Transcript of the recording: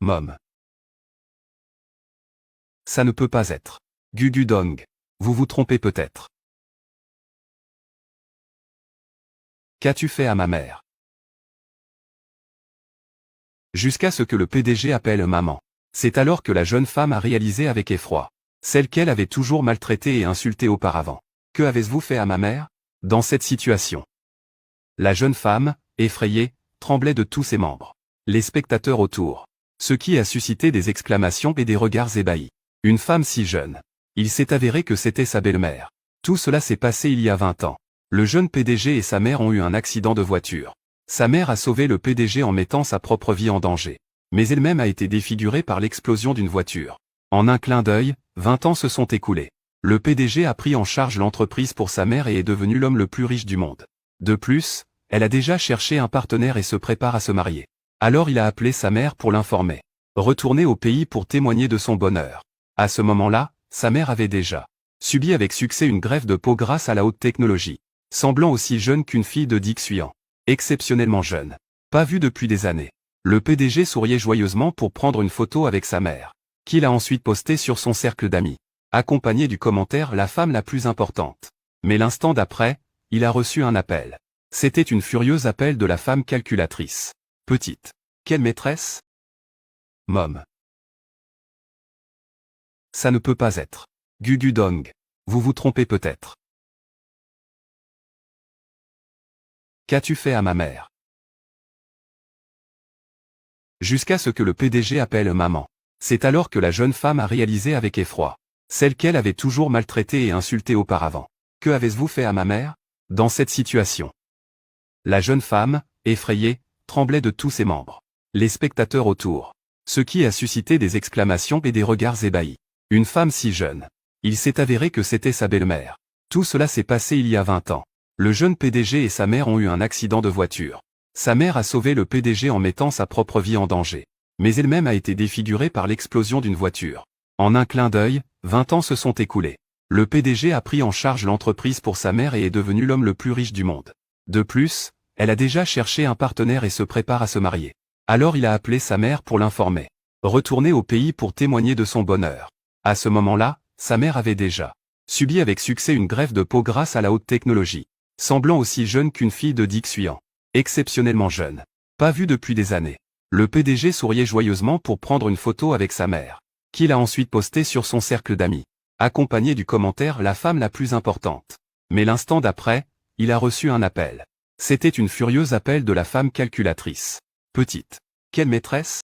Mom. Ça ne peut pas être. Gugu Dong. Vous vous trompez peut-être. Qu'as-tu fait à ma mère? Jusqu'à ce que le PDG appelle maman. C'est alors que la jeune femme a réalisé avec effroi. Celle qu'elle avait toujours maltraitée et insultée auparavant. Que avez-vous fait à ma mère? Dans cette situation. La jeune femme, effrayée, tremblait de tous ses membres. Les spectateurs autour. Ce qui a suscité des exclamations et des regards ébahis. Une femme si jeune. Il s'est avéré que c'était sa belle-mère. Tout cela s'est passé il y a 20 ans. Le jeune PDG et sa mère ont eu un accident de voiture. Sa mère a sauvé le PDG en mettant sa propre vie en danger. Mais elle-même a été défigurée par l'explosion d'une voiture. En un clin d'œil, 20 ans se sont écoulés. Le PDG a pris en charge l'entreprise pour sa mère et est devenu l'homme le plus riche du monde. De plus, elle a déjà cherché un partenaire et se prépare à se marier. Alors il a appelé sa mère pour l'informer. Retourner au pays pour témoigner de son bonheur. À ce moment-là, sa mère avait déjà subi avec succès une greffe de peau grâce à la haute technologie. Semblant aussi jeune qu'une fille de Dixuan. Exceptionnellement jeune. Pas vue depuis des années. Le PDG souriait joyeusement pour prendre une photo avec sa mère, qu'il a ensuite postée sur son cercle d'amis, accompagné du commentaire « la femme la plus importante ». Mais l'instant d'après, il a reçu un appel. C'était une furieuse appel de la femme calculatrice. Petite. Quelle maîtresse? Mom. Ça ne peut pas être. Gugu Dong. Vous vous trompez peut-être. Qu'as-tu fait à ma mère? Jusqu'à ce que le PDG appelle maman. C'est alors que la jeune femme a réalisé avec effroi. Celle qu'elle avait toujours maltraitée et insultée auparavant. Que avez-vous fait à ma mère? Dans cette situation. La jeune femme, effrayée, tremblait de tous ses membres. Les spectateurs autour. Ce qui a suscité des exclamations et des regards ébahis. Une femme si jeune. Il s'est avéré que c'était sa belle-mère. Tout cela s'est passé il y a 20 ans. Le jeune PDG et sa mère ont eu un accident de voiture. Sa mère a sauvé le PDG en mettant sa propre vie en danger. Mais elle-même a été défigurée par l'explosion d'une voiture. En un clin d'œil, 20 ans se sont écoulés. Le PDG a pris en charge l'entreprise pour sa mère et est devenu l'homme le plus riche du monde. De plus, elle a déjà cherché un partenaire et se prépare à se marier. Alors il a appelé sa mère pour l'informer. Retourner au pays pour témoigner de son bonheur. À ce moment-là, sa mère avait déjà subi avec succès une greffe de peau grâce à la haute technologie. Semblant aussi jeune qu'une fille de Dixuan. Exceptionnellement jeune. Pas vue depuis des années. Le PDG souriait joyeusement pour prendre une photo avec sa mère, qu'il a ensuite postée sur son cercle d'amis, accompagné du commentaire « la femme la plus importante ». Mais l'instant d'après, il a reçu un appel. C'était une furieuse appel de la femme calculatrice. Petite. Quelle maîtresse?